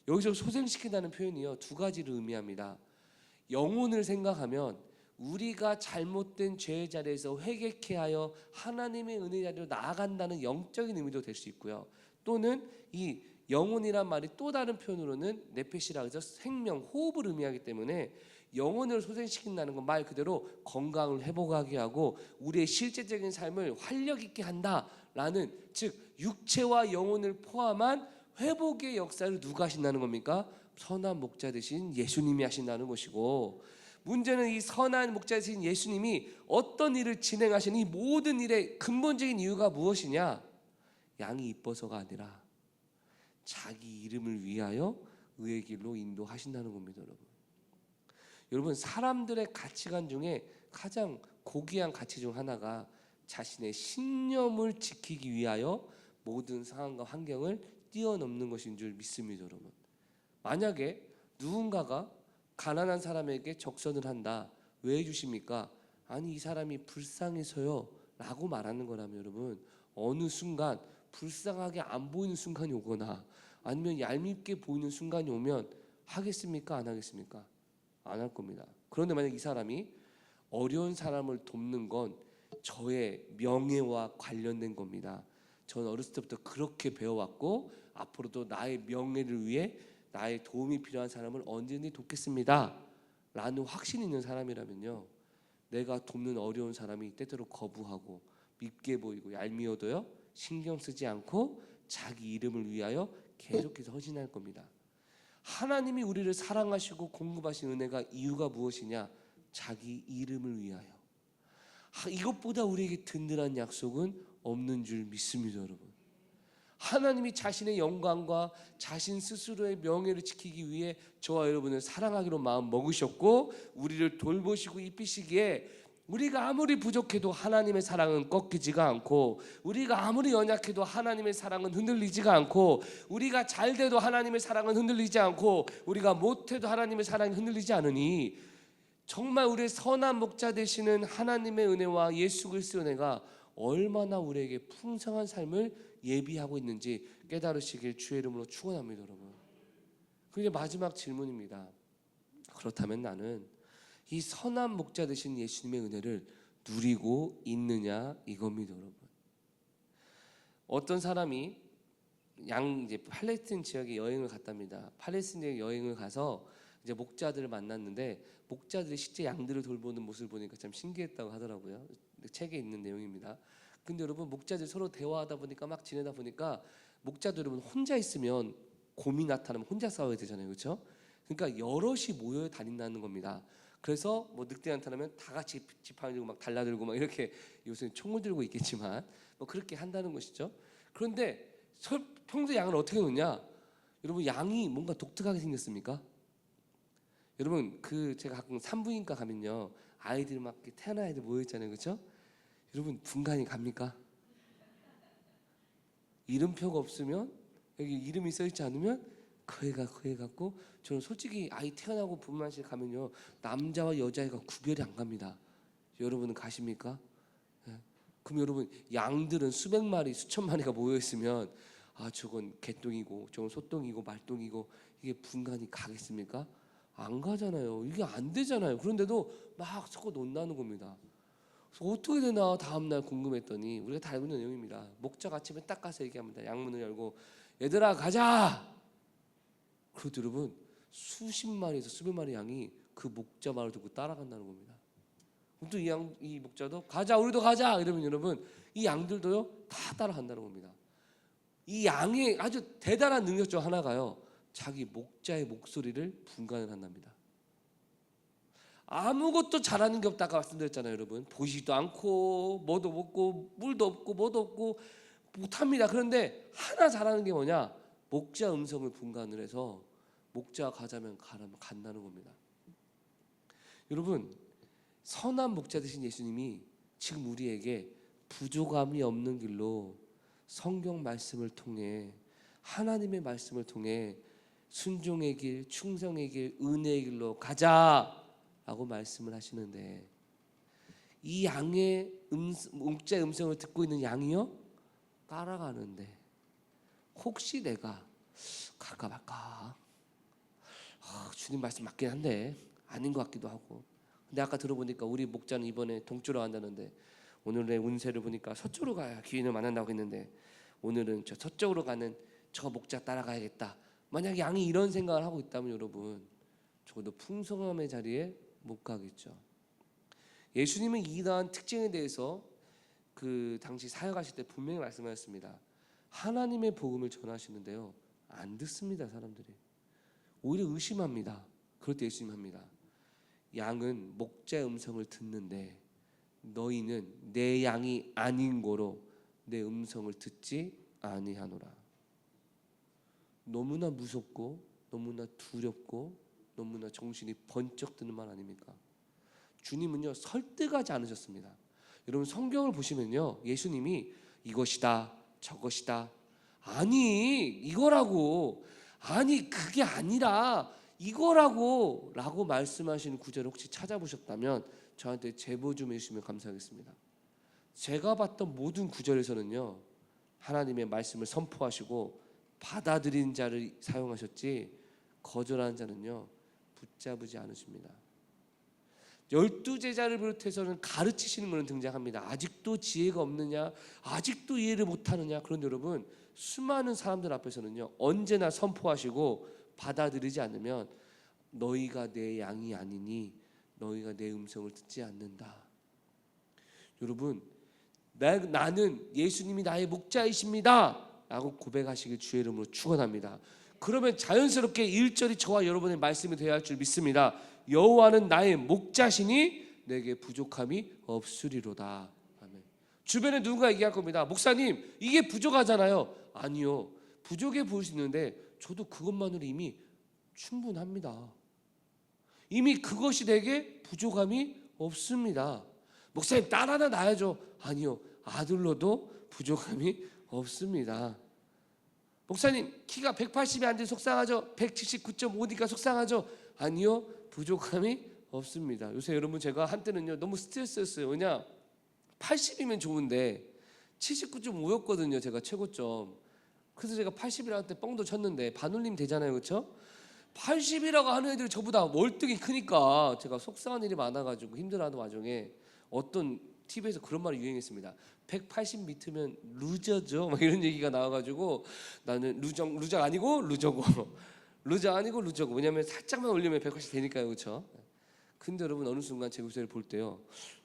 여기서 소생시킨다는 표현이요 두 가지를 의미합니다. 영혼을 생각하면 우리가 잘못된 죄의 자리에서 회개케 하여 하나님의 은혜 자리로 나아간다는 영적인 의미도 될 수 있고요, 또는 이 영혼이란 말이 또 다른 표현으로는 네페시라고 해서 생명, 호흡을 의미하기 때문에 영혼을 소생시킨다는 건 말 그대로 건강을 회복하게 하고 우리의 실제적인 삶을 활력 있게 한다라는, 즉 육체와 영혼을 포함한 회복의 역사를 누가 하신다는 겁니까? 선한 목자 되신 예수님이 하신다는 것이고, 문제는 이 선한 목자 되신 예수님이 어떤 일을 진행하시는 이 모든 일의 근본적인 이유가 무엇이냐? 양이 이뻐서가 아니라 자기 이름을 위하여 의의 길로 인도하신다는 겁니다, 여러분. 여러분, 사람들의 가치관 중에 가장 고귀한 가치 중 하나가 자신의 신념을 지키기 위하여 모든 상황과 환경을 뛰어넘는 것인 줄 믿습니다, 여러분. 만약에 누군가가 가난한 사람에게 적선을 한다, 왜 해주십니까? 아니 이 사람이 불쌍해서요 라고 말하는 거라면 여러분, 어느 순간 불쌍하게 안 보이는 순간이 오거나 아니면 얄밉게 보이는 순간이 오면 하겠습니까? 안 하겠습니까? 안 할 겁니다. 그런데 만약 이 사람이 어려운 사람을 돕는 건 저의 명예와 관련된 겁니다. 저는 어렸을 때부터 그렇게 배워왔고 앞으로도 나의 명예를 위해 나의 도움이 필요한 사람을 언제든지 돕겠습니다 라는 확신이 있는 사람이라면요, 내가 돕는 어려운 사람이 때때로 거부하고 밉게 보이고 얄미워도요 신경 쓰지 않고 자기 이름을 위하여 계속해서 헌신할 겁니다. 하나님이 우리를 사랑하시고 공급하신 은혜가 이유가 무엇이냐? 자기 이름을 위하여. 이것보다 우리에게 든든한 약속은 없는 줄 믿습니다, 여러분. 하나님이 자신의 영광과 자신 스스로의 명예를 지키기 위해 저와 여러분을 사랑하기로 마음 먹으셨고 우리를 돌보시고 입히시기에 우리가 아무리 부족해도 하나님의 사랑은 꺾이지가 않고, 우리가 아무리 연약해도 하나님의 사랑은 흔들리지가 않고, 우리가 잘돼도 하나님의 사랑은 흔들리지 않고, 우리가 못해도 하나님의 사랑이 흔들리지 않으니 정말 우리의 선한 목자 되시는 하나님의 은혜와 예수 그리스도의 은혜가 얼마나 우리에게 풍성한 삶을 예비하고 있는지 깨달으시길 주의 이름으로 축원합니다, 여러분. 그게 마지막 질문입니다. 그렇다면 나는 이 선한 목자 되신 예수님의 은혜를 누리고 있느냐 이겁니다, 여러분. 어떤 사람이 이제 팔레스틴 지역에 여행을 갔답니다. 팔레스틴 지역 여행을 가서 이제 목자들을 만났는데 목자들이 실제 양들을 돌보는 모습을 보니까 참 신기했다고 하더라고요. 책에 있는 내용입니다. 근데 여러분, 목자들 서로 대화하다 보니까 막 지내다 보니까 목자들 여러분 혼자 있으면 곰이 나타나면 혼자 싸워야 되잖아요, 그렇죠? 그러니까 여럿이 모여 다닌다는 겁니다. 그래서 뭐 늑대 나타나면 다 같이 지팡이 들고 막 달라들고 막 이렇게, 요새 총을 들고 있겠지만 뭐 그렇게 한다는 것이죠. 그런데 평소에 양을 어떻게 놓냐? 여러분, 양이 뭔가 독특하게 생겼습니까? 여러분, 제가 가끔 산부인과 가면요, 아이들 막 태어난 아이들 모여 있잖아요, 그렇죠? 여러분, 분간이 갑니까? 이름표가 없으면, 여기 이름이 써 있지 않으면 거기가 갖고, 저는 솔직히 아이 태어나고 분만실 가면요, 남자와 여자애가 구별이 안 갑니다. 여러분은 가십니까? 그럼 여러분, 양들은 수백 마리, 수천 마리가 모여 있으면 저건 개똥이고 저건 소똥이고 말똥이고, 이게 분간이 가겠습니까? 안 가잖아요. 이게 안 되잖아요. 그런데도 막 섞어 놓는다는 겁니다. 그래서 어떻게 되나 다음날 궁금했더니, 우리가 다 알고 있는 내용입니다. 목자가 아침에 딱 가서 얘기합니다. 양문을 열고, 얘들아 가자. 그래도 여러분, 수십 마리에서 수백 마리 양이 그 목자 말을 듣고 따라간다는 겁니다. 또 이 목자도 가자, 우리도 가자 이러면 여러분, 이 양들도요 다 따라간다는 겁니다. 이 양의 아주 대단한 능력 중 하나가요, 자기 목자의 목소리를 분간을 한답니다. 아무것도 잘하는 게 없다가 말씀드렸잖아요, 여러분. 보이지도 않고 뭐도 없고 물도 없고 뭐도 없고 못합니다. 그런데 하나 잘하는 게 뭐냐? 목자 음성을 분간을 해서 목자가 가자면 간다는 겁니다. 여러분, 선한 목자 되신 예수님이 지금 우리에게 부족함이 없는 길로 성경 말씀을 통해, 하나님의 말씀을 통해 순종의 길, 충성의 길, 은혜의 길로 가자라고 말씀을 하시는데, 이 양의 목자의 음성을 듣고 있는 양이요 따라가는데, 혹시 내가 갈까 말까, 주님 말씀 맞긴 한데 아닌 것 같기도 하고. 근데 아까 들어보니까 우리 목자는 이번에 동쪽으로 간다는데, 오늘의 운세를 보니까 서쪽으로 가야 귀인을 만난다고 했는데, 오늘은 저 서쪽으로 가는 저 목자 따라가야겠다. 만약 양이 이런 생각을 하고 있다면 여러분, 적어도 풍성함의 자리에 못 가겠죠. 예수님은 이러한 특징에 대해서 그 당시 사역하실 때 분명히 말씀하셨습니다. 하나님의 복음을 전하시는데요, 안 듣습니다. 사람들이 오히려 의심합니다. 그럴 때 예수님 합니다. 양은 목자의 음성을 듣는데 너희는 내 양이 아닌 거로 내 음성을 듣지 아니하노라. 너무나 무섭고 너무나 두렵고 너무나 정신이 번쩍 드는 말 아닙니까? 주님은요 설득하지 않으셨습니다. 여러분, 성경을 보시면요, 예수님이 이것이다 저것이다, 아니 이거라고, 아니 그게 아니라 이거라고 라고 말씀하시는 구절을 혹시 찾아보셨다면 저한테 제보 좀 해주시면 감사하겠습니다. 제가 봤던 모든 구절에서는요, 하나님의 말씀을 선포하시고 받아들인 자를 사용하셨지, 거절하는 자는요 붙잡지 않으십니다. 12제자를 비롯해서는 가르치시는 것은 등장합니다. 아직도 지혜가 없느냐, 아직도 이해를 못하느냐. 그런데 여러분, 수많은 사람들 앞에서는요 언제나 선포하시고, 받아들이지 않으면 너희가 내 양이 아니니 너희가 내 음성을 듣지 않는다. 여러분, 나는 예수님이 나의 목자이십니다 라고 고백하시길 주의 이름으로 축원합니다. 그러면 자연스럽게 1절이 저와 여러분의 말씀이 되어야 할 줄 믿습니다. 여호와는 나의 목자시니 내게 부족함이 없으리로다. 아멘. 주변에 누군가 얘기할 겁니다. 목사님, 이게 부족하잖아요. 아니요, 부족해 보일 수 있는데 저도 그것만으로 이미 충분합니다. 이미 그것이 내게 부족함이 없습니다. 목사님, 딸 하나 낳아야죠. 아니요, 아들로도 부족함이 없습니다. 목사님, 키가 180이 안 돼 속상하죠. 179.5니까 속상하죠. 아니요, 부족함이 없습니다. 요새 여러분, 제가 한때는요 너무 스트레스였어요. 왜냐, 80이면 좋은데 79.5였거든요 제가 최고점. 그래서 제가 80이라는 때 뻥도 쳤는데 반올림 되잖아요, 그렇죠? 80이라고 하는 애들이 저보다 월등히 크니까 제가 속상한 일이 많아가지고 힘들어하는 와중에 어떤 TV에서 그런 말이 유행했습니다. 180 밑으면 루저죠. 막 이런 얘기가 나와가지고 나는 루저 아니고 루저고 루저 아니고 루저고. 왜냐면 살짝만 올리면 180 되니까요, 그렇죠? 근데 여러분 어느 순간 제 요새를 볼 때요,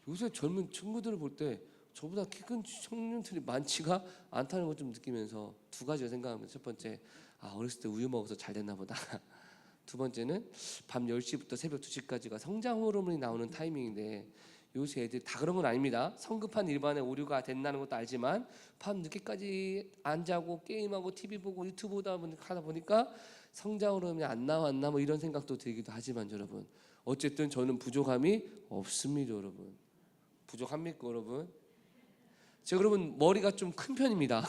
요새 젊은 친구들을 볼 때 저보다 키 큰 청년들이 많지가 않다는 걸 좀 느끼면서 두 가지가 생각합니다. 첫 번째, 어렸을 때 우유 먹어서 잘 됐나 보다. 두 번째는 밤 10시부터 새벽 2시까지가 성장 호르몬이 나오는 타이밍인데 요새 애들 다 그런 건 아닙니다. 성급한 일반의 오류가 된다는 것도 알지만 밤 늦게까지 안 자고 게임하고 TV 보고 유튜브 하다 보니까 성장 호르몬이 안 나왔나 뭐 이런 생각도 들기도 하지만 여러분, 어쨌든 저는 부족함이 없습니다. 여러분, 부족합니까 여러분? 제가 여러분 머리가 좀 큰 편입니다.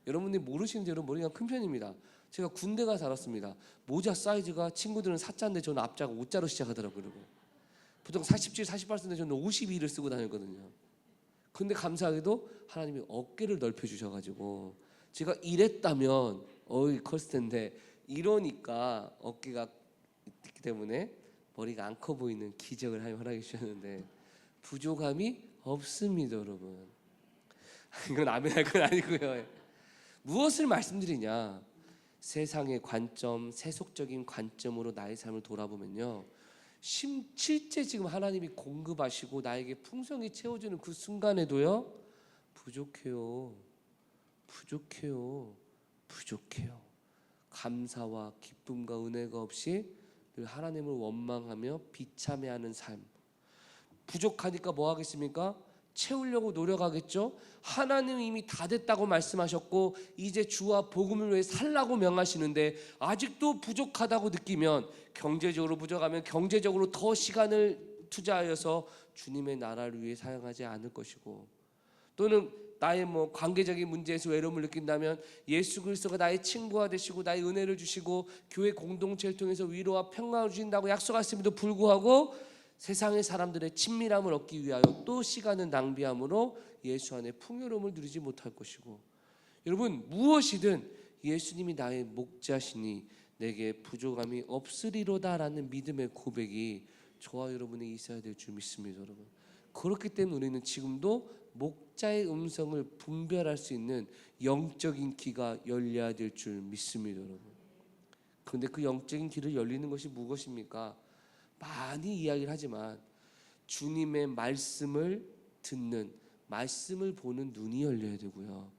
여러분들이 모르시는데 여러분 머리가 큰 편입니다. 제가 군대 가서 알았습니다. 모자 사이즈가 친구들은 4자인데 저는 앞자가 5자로 시작하더라고요. 보통 47, 48인데 저는 52를 쓰고 다녔거든요. 근데 감사하게도 하나님이 어깨를 넓혀주셔가지고 제가 이랬다면 컸을 텐데 이러니까 어깨가 있기 때문에 머리가 안 커 보이는 기적을 하나님 허락해 주셨는데 부족함이 없습니다. 여러분, 이건 아멘할 건 아니고요. 무엇을 말씀드리냐, 세상의 관점, 세속적인 관점으로 나의 삶을 돌아보면요, 실제 지금 하나님이 공급하시고 나에게 풍성히 채워주는 그 순간에도요, 부족해요. 감사와 기쁨과 은혜가 없이 늘 하나님을 원망하며 비참해하는 삶. 부족하니까 뭐 하겠습니까? 채우려고 노력하겠죠. 하나님 이미 다 됐다고 말씀하셨고 이제 주와 복음을 위해 살라고 명하시는데 아직도 부족하다고 느끼면, 경제적으로 부족하면 경제적으로 더 시간을 투자하여서 주님의 나라를 위해 사용하지 않을 것이고, 또는 나의 관계적인 문제에서 외로움을 느낀다면 예수 그리스도가 나의 친구가 되시고 나의 은혜를 주시고 교회 공동체를 통해서 위로와 평강을 주신다고 약속하심에도 불구하고 세상의 사람들의 친밀함을 얻기 위하여 또 시간을 낭비함으로 예수 안에 풍요로움을 누리지 못할 것이고, 여러분 무엇이든 예수님이 나의 목자시니 내게 부족함이 없으리로다라는 믿음의 고백이 저와 여러분에게 있어야 될 줄 믿습니다. 여러분, 그렇기 때문에 우리는 지금도 목자의 음성을 분별할 수 있는 영적인 귀가 열려야 될 줄 믿습니다. 여러분, 그런데 그 영적인 귀를 열리는 것이 무엇입니까? 많이 이야기를 하지만 주님의 말씀을 듣는, 말씀을 보는 눈이 열려야 되고요,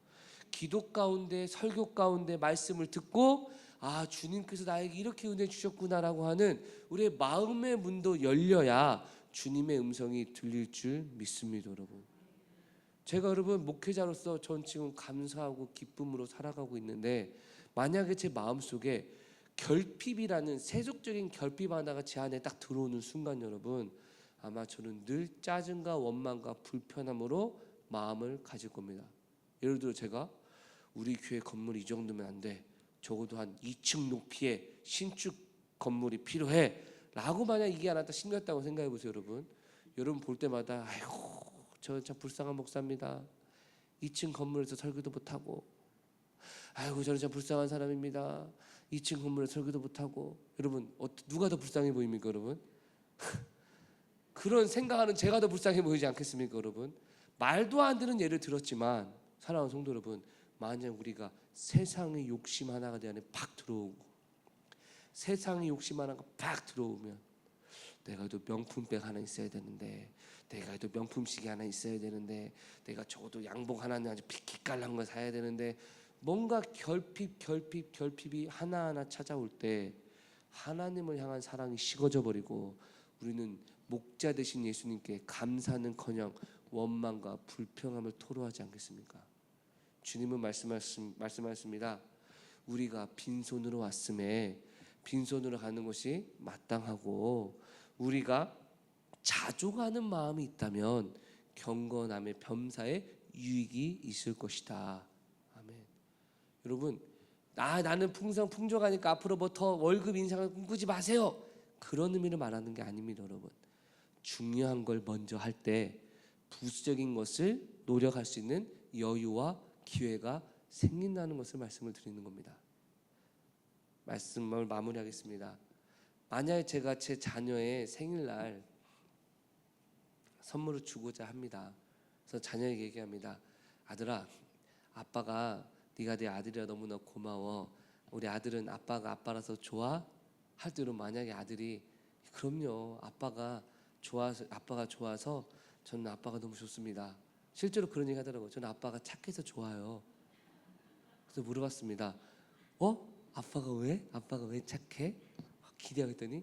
기도 가운데 설교 가운데 말씀을 듣고 주님께서 나에게 이렇게 은혜 주셨구나라고 하는 우리의 마음의 문도 열려야 주님의 음성이 들릴 줄 믿습니다. 여러분, 제가 여러분 목회자로서 전 지금 감사하고 기쁨으로 살아가고 있는데 만약에 제 마음속에 결핍이라는 세속적인 결핍 하나가 제 안에 딱 들어오는 순간 여러분, 아마 저는 늘 짜증과 원망과 불편함으로 마음을 가질 겁니다. 예를 들어 제가 우리 교회 건물 이 정도면 안 돼, 적어도 한 2층 높이의 신축 건물이 필요해 라고 만약 이게 하나 딱 심겼다고 생각해 보세요. 여러분 볼 때마다 아이고 저 참 불쌍한 목사입니다, 2층 건물에서 설교도 못하고, 아이고 저는 참 불쌍한 사람입니다, 2층 건물에 설교도 못하고. 여러분 누가 더 불쌍해 보입니까 여러분? 그런 생각하는 제가 더 불쌍해 보이지 않겠습니까 여러분? 말도 안 되는 예를 들었지만 사랑하는 성도 여러분, 만약 우리가 세상의 욕심 하나가 내 안에 팍 들어오고, 세상의 욕심 하나가 팍 들어오면 내가 또 명품백 하나 있어야 되는데, 내가 또 명품 시계 하나 있어야 되는데, 내가 적어도 양복 하나는 아주 기깔난 거 사야 되는데, 뭔가 결핍이 하나하나 찾아올 때 하나님을 향한 사랑이 식어져 버리고 우리는 목자 되신 예수님께 감사는커녕 원망과 불평함을 토로하지 않겠습니까? 주님은 말씀하셨습니다. 우리가 빈손으로 왔음에 빈손으로 가는 것이 마땅하고, 우리가 자족하는 마음이 있다면 경건함의 범사에 유익이 있을 것이다. 아멘. 여러분, 나는 풍족하니까 앞으로 더 월급 인상을 꿈꾸지 마세요, 그런 의미를 말하는 게 아닙니다. 여러분, 중요한 걸 먼저 할 때 부수적인 것을 노력할 수 있는 여유와 기회가 생긴다는 것을 말씀을 드리는 겁니다. 말씀을 마무리하겠습니다. 만약에 제가 제 자녀의 생일날 선물을 주고자 합니다. 그래서 자녀에게 얘기합니다. 아들아, 아빠가 네가 내 아들이라 너무나 고마워. 우리 아들은 아빠가 아빠라서 좋아? 할 때로 만약에 아들이 그럼요, 아빠가 좋아서 저는 아빠가 너무 좋습니다. 실제로 그런 얘기 하더라고요. 저는 아빠가 착해서 좋아요. 그래서 물어봤습니다. 아빠가 왜? 아빠가 왜 착해? 기대하고 있더니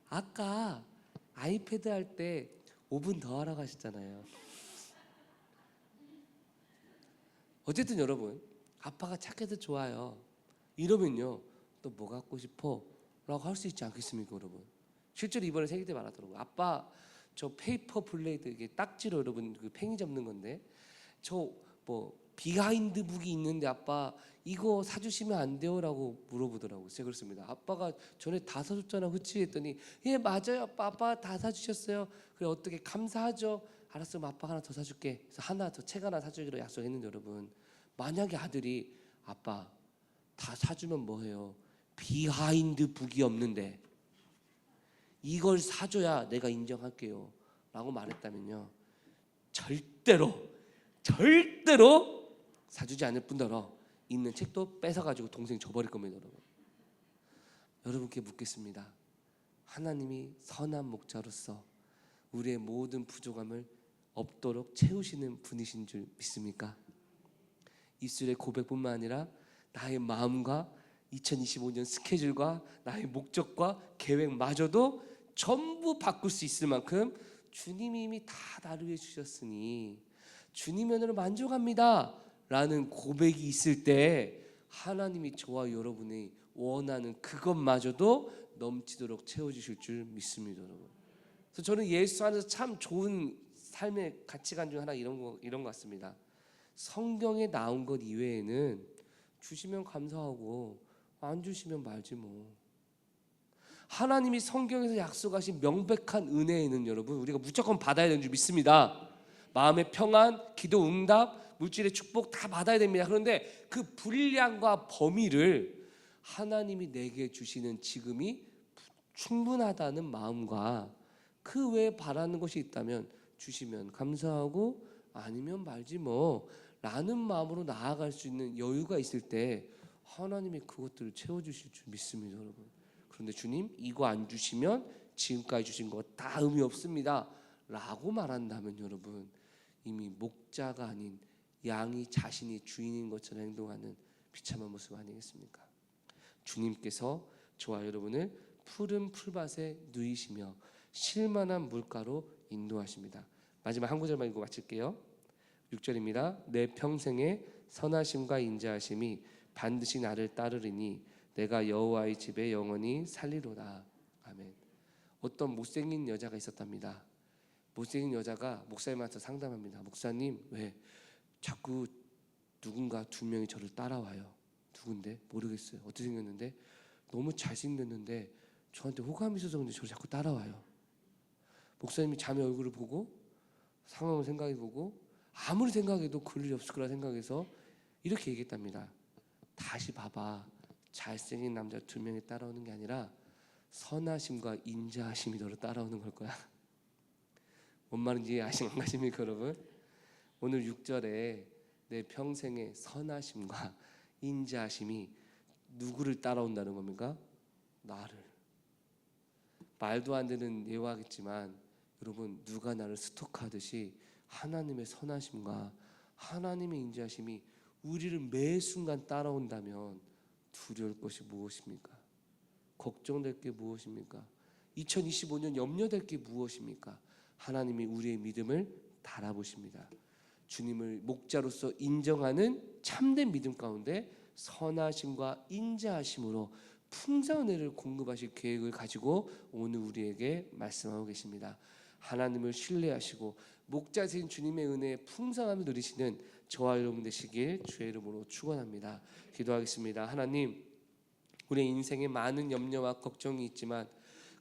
아까 아이패드 할 때 5분 더 하라고 하셨잖아요. 어쨌든 여러분, 아빠가 착해서 좋아요. 이러면요, 또 뭐 갖고 싶어? 라고 할 수 있지 않겠습니까, 여러분? 실제로 이번에 생일 때 말하더라고요. 아빠, 저 페이퍼 블레이드, 이게 딱지로 여러분 그 팽이 접는 건데, 저 뭐 비하인드 북이 있는데 아빠 이거 사주시면 안 돼요? 라고 물어보더라고요. 제가 그렇습니다. 아빠가 전에 다 사줬잖아, 그치? 했더니 예, 맞아요, 아빠 다 사주셨어요. 그래, 어떻게 감사하죠? 알았어, 그럼 아빠가 하나 더 사줄게. 그래서 하나 더, 책 하나 사주기로 약속했는데 여러분, 만약에 아들이 아빠 다 사주면 뭐해요? 비하인드 북이 없는데 이걸 사줘야 내가 인정할게요 라고 말했다면요, 절대로 사주지 않을 뿐더러 있는 책도 뺏어가지고 동생이 줘버릴 겁니다. 여러분, 여러분께 묻겠습니다. 하나님이 선한 목자로서 우리의 모든 부족함을 없도록 채우시는 분이신 줄 믿습니까? 입술의 고백뿐만 아니라 나의 마음과 2025년 스케줄과 나의 목적과 계획마저도 전부 바꿀 수 있을 만큼 주님이 이미 다 나를 위해 주셨으니 주님만으로 만족합니다 라는 고백이 있을 때 하나님이 저와 여러분이 원하는 그것마저도 넘치도록 채워주실 줄 믿습니다, 여러분. 그래서 저는 예수 안에서 참 좋은 삶의 가치관 중 하나 이런 것 같습니다. 성경에 나온 것 이외에는 주시면 감사하고 안 주시면 말지 뭐. 하나님이 성경에서 약속하신 명백한 은혜에는 여러분 우리가 무조건 받아야 되는 줄 믿습니다. 마음의 평안, 기도 응답, 물질의 축복 다 받아야 됩니다. 그런데 그 분량과 범위를 하나님이 내게 주시는 지금이 충분하다는 마음과 그 외에 바라는 것이 있다면 주시면 감사하고 아니면 말지 뭐 라는 마음으로 나아갈 수 있는 여유가 있을 때 하나님이 그것들을 채워주실 줄 믿습니다, 여러분. 그런데 주님 이거 안 주시면 지금까지 주신 거 다 의미 없습니다 라고 말한다면 여러분 이미 목자가 아닌 양이 자신이 주인인 것처럼 행동하는 비참한 모습 아니겠습니까? 주님께서 저와 여러분을 푸른 풀밭에 누이시며 쉴만한 물가로 인도하십니다. 마지막 한 구절만 읽고 마칠게요. 6절입니다. 내 평생의 선하심과 인자하심이 반드시 나를 따르리니 내가 여호와의 집에 영원히 살리로다. 아멘. 어떤 못생긴 여자가 있었답니다. 못생긴 여자가 목사님한테 상담합니다. 목사님, 왜 자꾸 누군가 두 명이 저를 따라와요? 누군데? 모르겠어요. 어떻게 생겼는데? 너무 잘생겼는데 저한테 호감이 있어서 근데 저를 자꾸 따라와요. 목사님이 자매 얼굴을 보고 상황을 생각해보고 아무리 생각해도 그럴 일 없을 거라 생각해서 이렇게 얘기했답니다. 다시 봐봐. 잘생긴 남자 두 명이 따라오는 게 아니라 선하심과 인자하심이 너를 따라오는 걸 거야. 뭔 말인지 아십니까 여러분? 오늘 6절에 내 평생의 선하심과 인자하심이 누구를 따라온다는 겁니까? 나를. 말도 안 되는 예화겠지만 여러분 누가 나를 스토크하듯이 하나님의 선하심과 하나님의 인자하심이 우리를 매 순간 따라온다면 두려울 것이 무엇입니까? 걱정될 게 무엇입니까? 2025년 염려될 게 무엇입니까? 하나님이 우리의 믿음을 달아보십니다. 주님을 목자로서 인정하는 참된 믿음 가운데 선하심과 인자하심으로 풍성한 은혜를 공급하실 계획을 가지고 오늘 우리에게 말씀하고 계십니다. 하나님을 신뢰하시고 목자이신 주님의 은혜의 풍성함을 누리시는 저와 여러분 되시길 주의 이름으로 축원합니다. 기도하겠습니다. 하나님, 우리의 인생에 많은 염려와 걱정이 있지만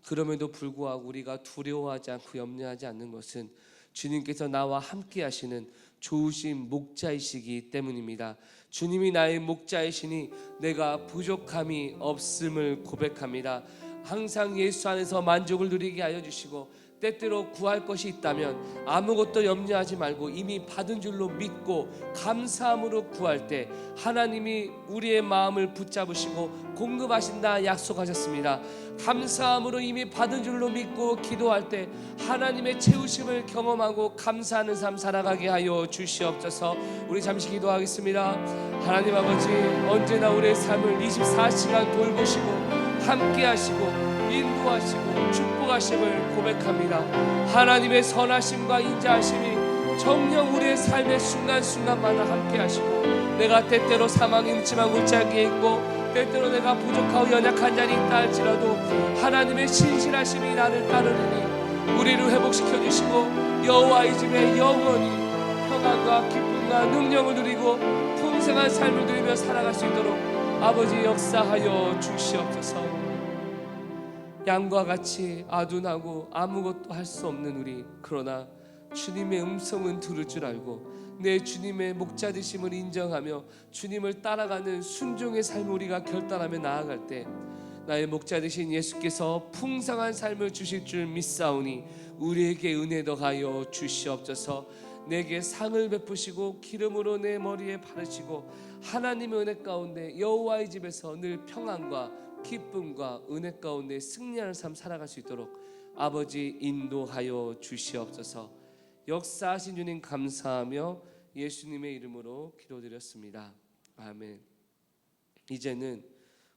그럼에도 불구하고 우리가 두려워하지 않고 염려하지 않는 것은 주님께서 나와 함께 하시는 좋으신 목자이시기 때문입니다. 주님이 나의 목자이시니 내가 부족함이 없음을 고백합니다. 항상 예수 안에서 만족을 누리게 하여 주시고, 때때로 구할 것이 있다면 아무것도 염려하지 말고 이미 받은 줄로 믿고 감사함으로 구할 때 하나님이 우리의 마음을 붙잡으시고 공급하신다 약속하셨습니다. 감사함으로 이미 받은 줄로 믿고 기도할 때 하나님의 채우심을 경험하고 감사하는 삶 살아가게 하여 주시옵소서. 우리 잠시 기도하겠습니다. 하나님 아버지, 언제나 우리의 삶을 24시간 돌보시고 함께 하시고 인도하시고 축복하심을 고백합니다. 하나님의 선하심과 인자하심이 정녕 우리의 삶의 순간순간마다 함께 하시고, 내가 때때로 사망의 음침한 골짜기에 있고 때때로 내가 부족하고 연약한 자리 있다 할지라도 하나님의 신실하심이 나를 따르느니 우리를 회복시켜 주시고 여호와의 집에 영원히 평안과 기쁨과 능력을 누리고 풍성한 삶을 누리며 살아갈 수 있도록 아버지 역사하여 주시옵소서. 양과 같이 아둔하고 아무것도 할 수 없는 우리, 그러나 주님의 음성은 들을 줄 알고 내 주님의 목자 되심을 인정하며 주님을 따라가는 순종의 삶을 우리가 결단하며 나아갈 때 나의 목자 되신 예수께서 풍성한 삶을 주실 줄 믿사오니 우리에게 은혜 더하여 주시옵소서. 내게 상을 베푸시고 기름으로 내 머리에 바르시고 하나님의 은혜 가운데 여호와의 집에서 늘 평안과 기쁨과 은혜 가운데 승리하는 삶 살아갈 수 있도록 아버지 인도하여 주시옵소서. 역사하신 주님 감사하며 예수님의 이름으로 기도드렸습니다. 아멘. 이제는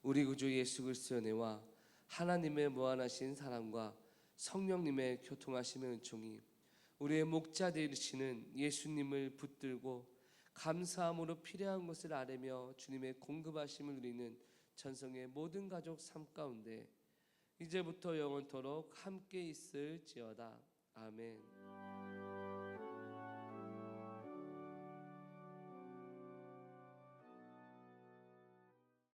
우리 구주 예수 그리스도의 은혜와 하나님의 무한하신 사랑과 성령님의 교통하심의 은총이 우리의 목자 되시는 예수님을 붙들고 감사함으로 필요한 것을 아뢰며 주님의 공급하심을 누리는 전성의 모든 가족 삶 가운데 이제부터 영원토록 함께 있을지어다. 아멘.